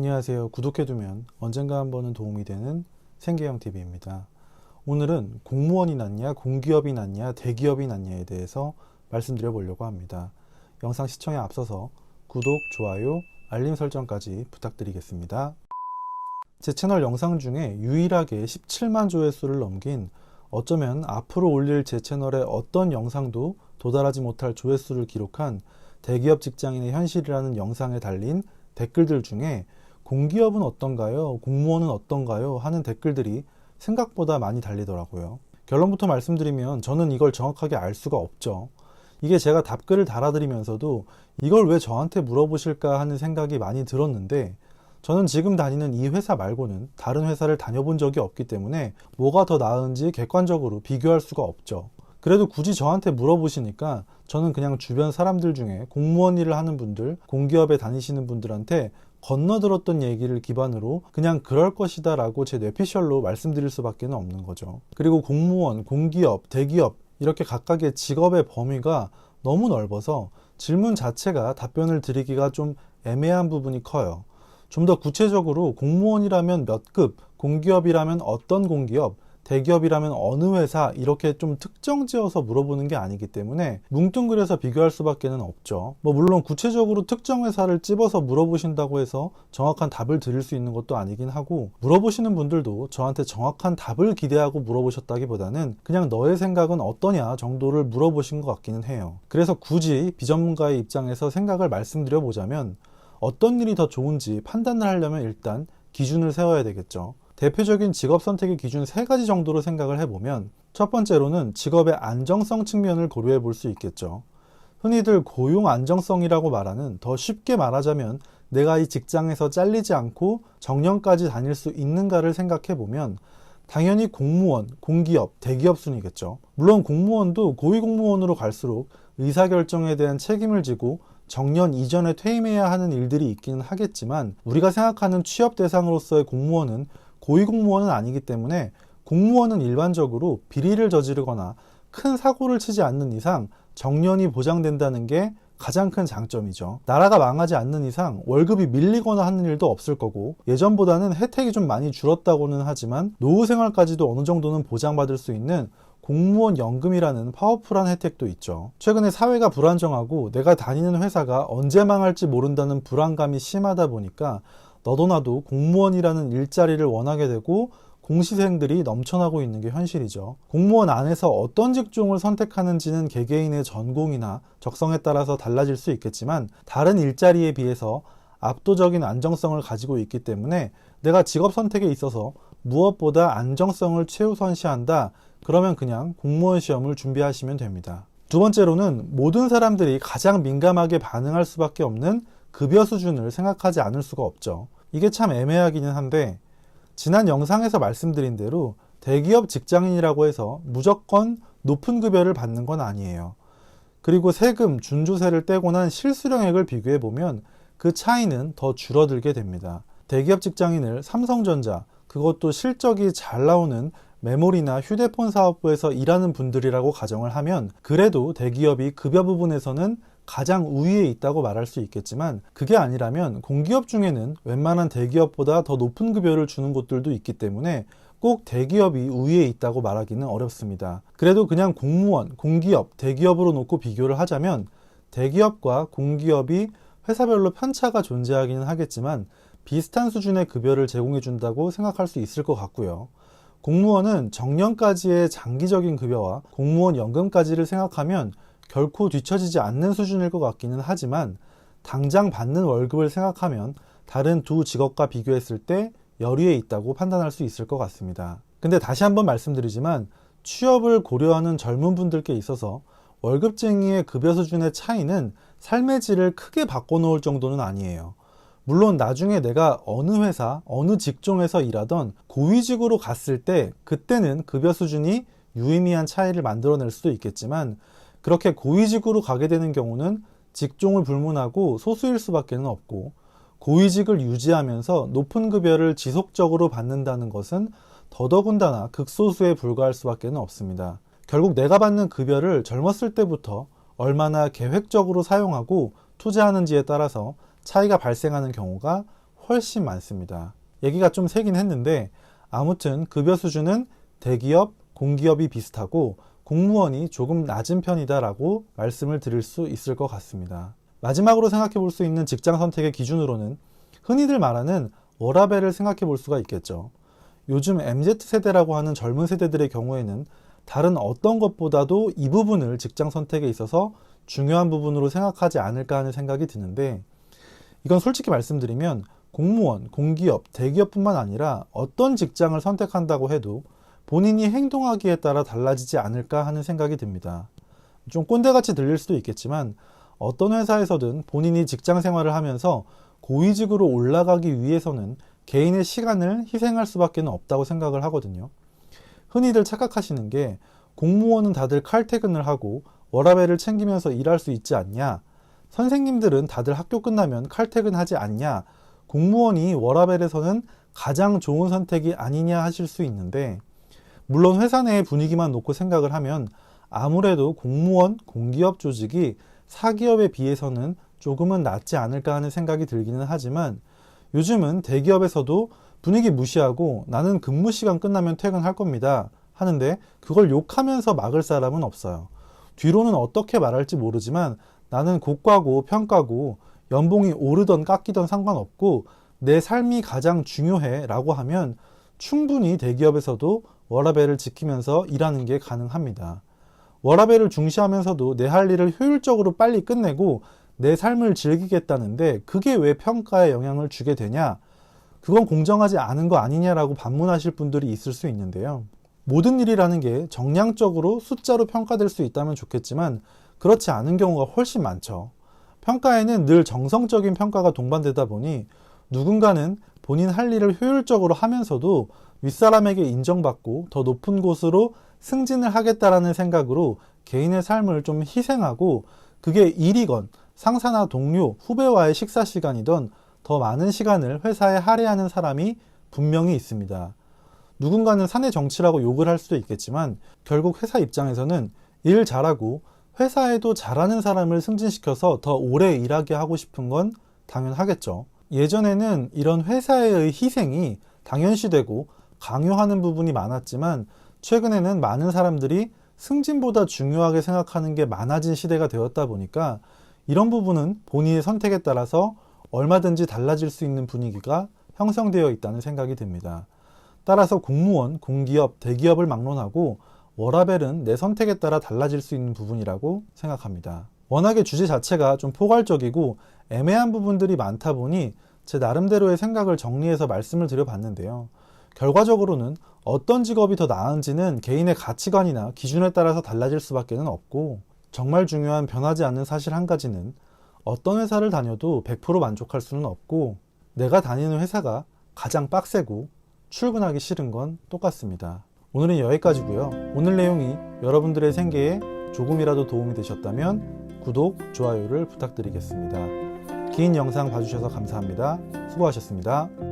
안녕하세요. 구독해두면 언젠가 한 번은 도움이 되는 생계형TV입니다. 오늘은 공무원이 낫냐, 공기업이 낫냐, 대기업이 낫냐에 대해서 말씀드려 보려고 합니다. 영상 시청에 앞서서 구독, 좋아요, 알림 설정까지 부탁드리겠습니다. 제 채널 영상 중에 유일하게 17만 조회수를 넘긴, 어쩌면 앞으로 올릴 제 채널의 어떤 영상도 도달하지 못할 조회수를 기록한 대기업 직장인의 현실이라는 영상에 달린 댓글들 중에 공기업은 어떤가요? 공무원은 어떤가요? 하는 댓글들이 생각보다 많이 달리더라고요. 결론부터 말씀드리면 저는 이걸 정확하게 알 수가 없죠. 이게 제가 답글을 달아드리면서도 이걸 왜 저한테 물어보실까 하는 생각이 많이 들었는데, 저는 지금 다니는 이 회사 말고는 다른 회사를 다녀본 적이 없기 때문에 뭐가 더 나은지 객관적으로 비교할 수가 없죠. 그래도 굳이 저한테 물어보시니까 저는 그냥 주변 사람들 중에 공무원 일을 하는 분들, 공기업에 다니시는 분들한테 건너들었던 얘기를 기반으로 그냥 그럴 것이다 라고 제 뇌피셜로 말씀드릴 수밖에 없는 거죠. 그리고 공무원, 공기업, 대기업 이렇게 각각의 직업의 범위가 너무 넓어서 질문 자체가 답변을 드리기가 좀 애매한 부분이 커요. 좀 더 구체적으로 공무원이라면 몇 급, 공기업이라면 어떤 공기업, 대기업이라면 어느 회사, 이렇게 좀 특정 지어서 물어보는 게 아니기 때문에 뭉뚱그려서 비교할 수밖에 없죠. 물론 구체적으로 특정 회사를 찝어서 물어보신다고 해서 정확한 답을 드릴 수 있는 것도 아니긴 하고, 물어보시는 분들도 저한테 정확한 답을 기대하고 물어보셨다기보다는 그냥 너의 생각은 어떠냐 정도를 물어보신 것 같기는 해요. 그래서 굳이 비전문가의 입장에서 생각을 말씀드려 보자면, 어떤 일이 더 좋은지 판단을 하려면 일단 기준을 세워야 되겠죠. 대표적인 직업 선택의 기준 3가지 정도로 생각을 해보면, 첫 번째로는 직업의 안정성 측면을 고려해 볼 수 있겠죠. 흔히들 고용 안정성이라고 말하는, 더 쉽게 말하자면 내가 이 직장에서 잘리지 않고 정년까지 다닐 수 있는가를 생각해 보면 당연히 공무원, 공기업, 대기업 순이겠죠. 물론 공무원도 고위공무원으로 갈수록 의사결정에 대한 책임을 지고 정년 이전에 퇴임해야 하는 일들이 있기는 하겠지만, 우리가 생각하는 취업 대상으로서의 공무원은 고위공무원은 아니기 때문에 공무원은 일반적으로 비리를 저지르거나 큰 사고를 치지 않는 이상 정년이 보장된다는 게 가장 큰 장점이죠. 나라가 망하지 않는 이상 월급이 밀리거나 하는 일도 없을 거고, 예전보다는 혜택이 좀 많이 줄었다고는 하지만 노후 생활까지도 어느 정도는 보장받을 수 있는 공무원 연금이라는 파워풀한 혜택도 있죠. 최근에 사회가 불안정하고 내가 다니는 회사가 언제 망할지 모른다는 불안감이 심하다 보니까 너도 나도 공무원이라는 일자리를 원하게 되고 공시생들이 넘쳐나고 있는 게 현실이죠. 공무원 안에서 어떤 직종을 선택하는지는 개개인의 전공이나 적성에 따라서 달라질 수 있겠지만, 다른 일자리에 비해서 압도적인 안정성을 가지고 있기 때문에 내가 직업 선택에 있어서 무엇보다 안정성을 최우선시한다, 그러면 그냥 공무원 시험을 준비하시면 됩니다. 두 번째로는 모든 사람들이 가장 민감하게 반응할 수밖에 없는 급여 수준을 생각하지 않을 수가 없죠. 이게 참 애매하기는 한데, 지난 영상에서 말씀드린 대로 대기업 직장인이라고 해서 무조건 높은 급여를 받는 건 아니에요. 그리고 세금, 준조세를 떼고 난 실수령액을 비교해보면 그 차이는 더 줄어들게 됩니다. 대기업 직장인을 삼성전자, 그것도 실적이 잘 나오는 메모리나 휴대폰 사업부에서 일하는 분들이라고 가정을 하면, 그래도 대기업이 급여 부분에서는 가장 우위에 있다고 말할 수 있겠지만, 그게 아니라면 공기업 중에는 웬만한 대기업보다 더 높은 급여를 주는 곳들도 있기 때문에 꼭 대기업이 우위에 있다고 말하기는 어렵습니다. 그래도 그냥 공무원, 공기업, 대기업으로 놓고 비교를 하자면 대기업과 공기업이 회사별로 편차가 존재하기는 하겠지만 비슷한 수준의 급여를 제공해 준다고 생각할 수 있을 것 같고요. 공무원은 정년까지의 장기적인 급여와 공무원 연금까지를 생각하면 결코 뒤처지지 않는 수준일 것 같기는 하지만, 당장 받는 월급을 생각하면 다른 두 직업과 비교했을 때 열위에 있다고 판단할 수 있을 것 같습니다. 근데 다시 한번 말씀드리지만, 취업을 고려하는 젊은 분들께 있어서 월급쟁이의 급여 수준의 차이는 삶의 질을 크게 바꿔놓을 정도는 아니에요. 물론 나중에 내가 어느 회사, 어느 직종에서 일하던 고위직으로 갔을 때 그때는 급여 수준이 유의미한 차이를 만들어낼 수도 있겠지만, 그렇게 고위직으로 가게 되는 경우는 직종을 불문하고 소수일 수밖에 없고, 고위직을 유지하면서 높은 급여를 지속적으로 받는다는 것은 더더군다나 극소수에 불과할 수밖에 없습니다. 결국 내가 받는 급여를 젊었을 때부터 얼마나 계획적으로 사용하고 투자하는지에 따라서 차이가 발생하는 경우가 훨씬 많습니다. 얘기가 좀 세긴 했는데 아무튼 급여 수준은 대기업, 공기업이 비슷하고 공무원이 조금 낮은 편이다라고 말씀을 드릴 수 있을 것 같습니다. 마지막으로 생각해 볼 수 있는 직장 선택의 기준으로는 흔히들 말하는 워라밸을 생각해 볼 수가 있겠죠. 요즘 MZ세대라고 하는 젊은 세대들의 경우에는 다른 어떤 것보다도 이 부분을 직장 선택에 있어서 중요한 부분으로 생각하지 않을까 하는 생각이 드는데, 이건 솔직히 말씀드리면 공무원, 공기업, 대기업뿐만 아니라 어떤 직장을 선택한다고 해도 본인이 행동하기에 따라 달라지지 않을까 하는 생각이 듭니다. 좀 꼰대같이 들릴 수도 있겠지만 어떤 회사에서든 본인이 직장 생활을 하면서 고위직으로 올라가기 위해서는 개인의 시간을 희생할 수밖에 없다고 생각을 하거든요. 흔히들 착각하시는 게 공무원은 다들 칼퇴근을 하고 워라밸을 챙기면서 일할 수 있지 않냐, 선생님들은 다들 학교 끝나면 칼퇴근하지 않냐, 공무원이 워라밸에서는 가장 좋은 선택이 아니냐 하실 수 있는데, 물론 회사 내의 분위기만 놓고 생각을 하면 아무래도 공무원, 공기업 조직이 사기업에 비해서는 조금은 낫지 않을까 하는 생각이 들기는 하지만, 요즘은 대기업에서도 분위기 무시하고 나는 근무 시간 끝나면 퇴근할 겁니다 하는데 그걸 욕하면서 막을 사람은 없어요. 뒤로는 어떻게 말할지 모르지만 나는 고과고 평가고 연봉이 오르던 깎이던 상관없고 내 삶이 가장 중요해 라고 하면 충분히 대기업에서도 워라밸을 지키면서 일하는 게 가능합니다. 워라밸을 중시하면서도 내 할 일을 효율적으로 빨리 끝내고 내 삶을 즐기겠다는데 그게 왜 평가에 영향을 주게 되냐? 그건 공정하지 않은 거 아니냐라고 반문하실 분들이 있을 수 있는데요. 모든 일이라는 게 정량적으로 숫자로 평가될 수 있다면 좋겠지만 그렇지 않은 경우가 훨씬 많죠. 평가에는 늘 정성적인 평가가 동반되다 보니 누군가는 본인 할 일을 효율적으로 하면서도 윗사람에게 인정받고 더 높은 곳으로 승진을 하겠다라는 생각으로 개인의 삶을 좀 희생하고 그게 일이건 상사나 동료, 후배와의 식사 시간이던 더 많은 시간을 회사에 할애하는 사람이 분명히 있습니다. 누군가는 사내 정치라고 욕을 할 수도 있겠지만 결국 회사 입장에서는 일 잘하고 회사에도 잘하는 사람을 승진시켜서 더 오래 일하게 하고 싶은 건 당연하겠죠. 예전에는 이런 회사의 희생이 당연시되고 강요하는 부분이 많았지만 최근에는 많은 사람들이 승진보다 중요하게 생각하는 게 많아진 시대가 되었다 보니까 이런 부분은 본인의 선택에 따라서 얼마든지 달라질 수 있는 분위기가 형성되어 있다는 생각이 듭니다. 따라서 공무원, 공기업, 대기업을 막론하고 워라밸은 내 선택에 따라 달라질 수 있는 부분이라고 생각합니다. 워낙에 주제 자체가 좀 포괄적이고 애매한 부분들이 많다 보니 제 나름대로의 생각을 정리해서 말씀을 드려봤는데요. 결과적으로는 어떤 직업이 더 나은지는 개인의 가치관이나 기준에 따라서 달라질 수밖에 없고, 정말 중요한 변하지 않는 사실 한 가지는 어떤 회사를 다녀도 100% 만족할 수는 없고 내가 다니는 회사가 가장 빡세고 출근하기 싫은 건 똑같습니다. 오늘은 여기까지고요. 오늘 내용이 여러분들의 생계에 조금이라도 도움이 되셨다면 구독, 좋아요를 부탁드리겠습니다. 긴 영상 봐주셔서 감사합니다. 수고하셨습니다.